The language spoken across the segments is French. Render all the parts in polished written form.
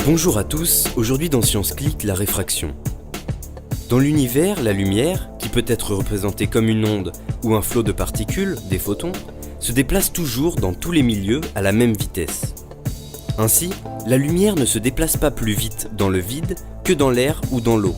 Bonjour à tous, aujourd'hui dans Science Click, la réfraction. Dans l'univers, la lumière, qui peut être représentée comme une onde ou un flot de particules, des photons, se déplace toujours dans tous les milieux à la même vitesse. Ainsi, la lumière ne se déplace pas plus vite dans le vide que dans l'air ou dans l'eau.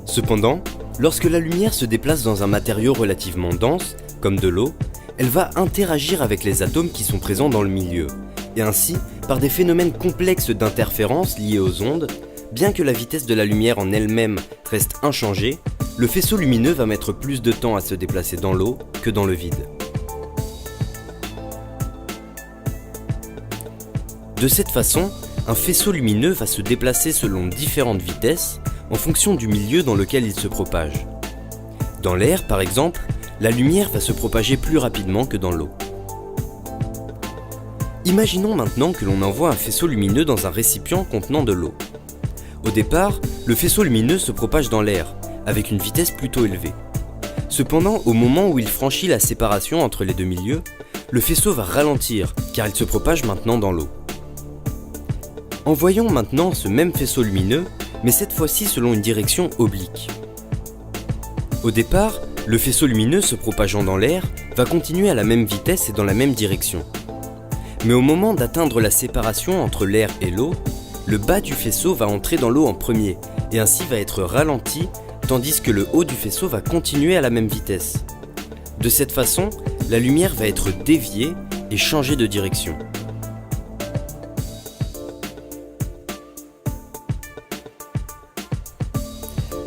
Cependant, lorsque la lumière se déplace dans un matériau relativement dense, comme de l'eau, elle va interagir avec les atomes qui sont présents dans le milieu, et ainsi, par des phénomènes complexes d'interférence liés aux ondes, bien que la vitesse de la lumière en elle-même reste inchangée, le faisceau lumineux va mettre plus de temps à se déplacer dans l'eau que dans le vide. De cette façon, un faisceau lumineux va se déplacer selon différentes vitesses en fonction du milieu dans lequel il se propage. Dans l'air, par exemple, la lumière va se propager plus rapidement que dans l'eau. Imaginons maintenant que l'on envoie un faisceau lumineux dans un récipient contenant de l'eau. Au départ, le faisceau lumineux se propage dans l'air, avec une vitesse plutôt élevée. Cependant, au moment où il franchit la séparation entre les deux milieux, le faisceau va ralentir, car il se propage maintenant dans l'eau. Envoyons maintenant ce même faisceau lumineux, mais cette fois-ci selon une direction oblique. Au départ, le faisceau lumineux se propageant dans l'air va continuer à la même vitesse et dans la même direction. Mais au moment d'atteindre la séparation entre l'air et l'eau, le bas du faisceau va entrer dans l'eau en premier, et ainsi va être ralenti, tandis que le haut du faisceau va continuer à la même vitesse. De cette façon, la lumière va être déviée et changer de direction.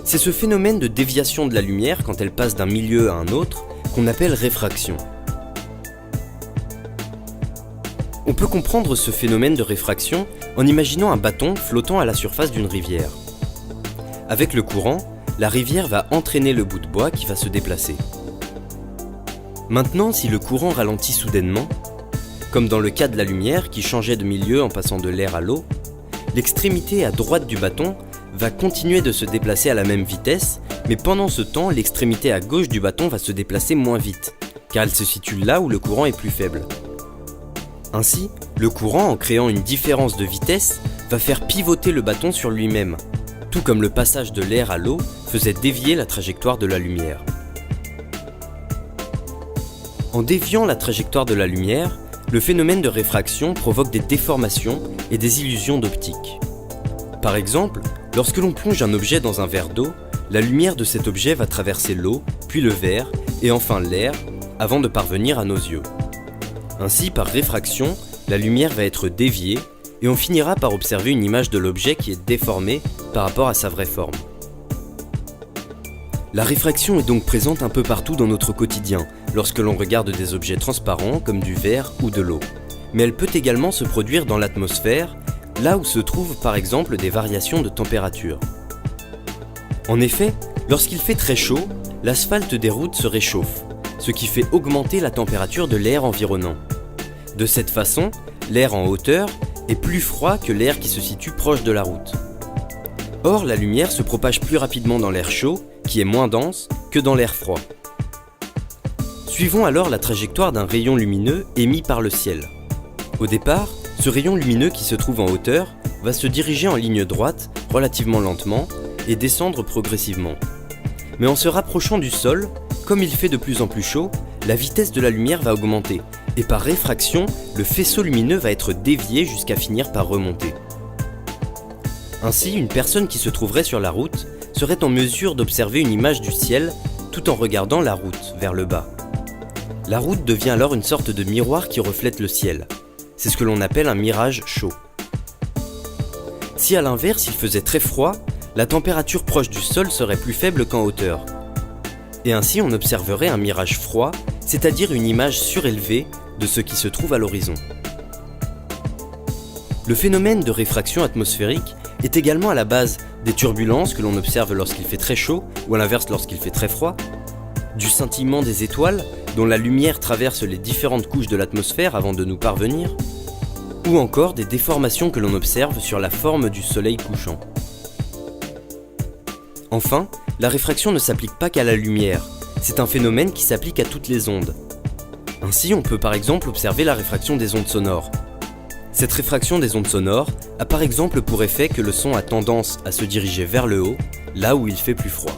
C'est ce phénomène de déviation de la lumière quand elle passe d'un milieu à un autre qu'on appelle réfraction. On peut comprendre ce phénomène de réfraction en imaginant un bâton flottant à la surface d'une rivière. Avec le courant, la rivière va entraîner le bout de bois qui va se déplacer. Maintenant, si le courant ralentit soudainement, comme dans le cas de la lumière qui changeait de milieu en passant de l'air à l'eau, l'extrémité à droite du bâton va continuer de se déplacer à la même vitesse, mais pendant ce temps, l'extrémité à gauche du bâton va se déplacer moins vite, car elle se situe là où le courant est plus faible. Ainsi, le courant, en créant une différence de vitesse, va faire pivoter le bâton sur lui-même, tout comme le passage de l'air à l'eau faisait dévier la trajectoire de la lumière. En déviant la trajectoire de la lumière, le phénomène de réfraction provoque des déformations et des illusions d'optique. Par exemple, lorsque l'on plonge un objet dans un verre d'eau, la lumière de cet objet va traverser l'eau, puis le verre, et enfin l'air, avant de parvenir à nos yeux. Ainsi, par réfraction, la lumière va être déviée, et on finira par observer une image de l'objet qui est déformée par rapport à sa vraie forme. La réfraction est donc présente un peu partout dans notre quotidien, lorsque l'on regarde des objets transparents comme du verre ou de l'eau. Mais elle peut également se produire dans l'atmosphère, là où se trouvent par exemple des variations de température. En effet, lorsqu'il fait très chaud, l'asphalte des routes se réchauffe, ce qui fait augmenter la température de l'air environnant. De cette façon, l'air en hauteur est plus froid que l'air qui se situe proche de la route. Or, la lumière se propage plus rapidement dans l'air chaud, qui est moins dense, que dans l'air froid. Suivons alors la trajectoire d'un rayon lumineux émis par le ciel. Au départ, ce rayon lumineux qui se trouve en hauteur va se diriger en ligne droite relativement lentement et descendre progressivement. Mais en se rapprochant du sol, comme il fait de plus en plus chaud, la vitesse de la lumière va augmenter et par réfraction, le faisceau lumineux va être dévié jusqu'à finir par remonter. Ainsi, une personne qui se trouverait sur la route serait en mesure d'observer une image du ciel tout en regardant la route vers le bas. La route devient alors une sorte de miroir qui reflète le ciel. C'est ce que l'on appelle un mirage chaud. Si à l'inverse il faisait très froid, la température proche du sol serait plus faible qu'en hauteur. Et ainsi on observerait un mirage froid, c'est-à-dire une image surélevée de ce qui se trouve à l'horizon. Le phénomène de réfraction atmosphérique est également à la base des turbulences que l'on observe lorsqu'il fait très chaud ou à l'inverse lorsqu'il fait très froid, du scintillement des étoiles dont la lumière traverse les différentes couches de l'atmosphère avant de nous parvenir, ou encore des déformations que l'on observe sur la forme du soleil couchant. Enfin, la réfraction ne s'applique pas qu'à la lumière, c'est un phénomène qui s'applique à toutes les ondes. Ainsi, on peut par exemple observer la réfraction des ondes sonores. Cette réfraction des ondes sonores a par exemple pour effet que le son a tendance à se diriger vers le haut, là où il fait plus froid.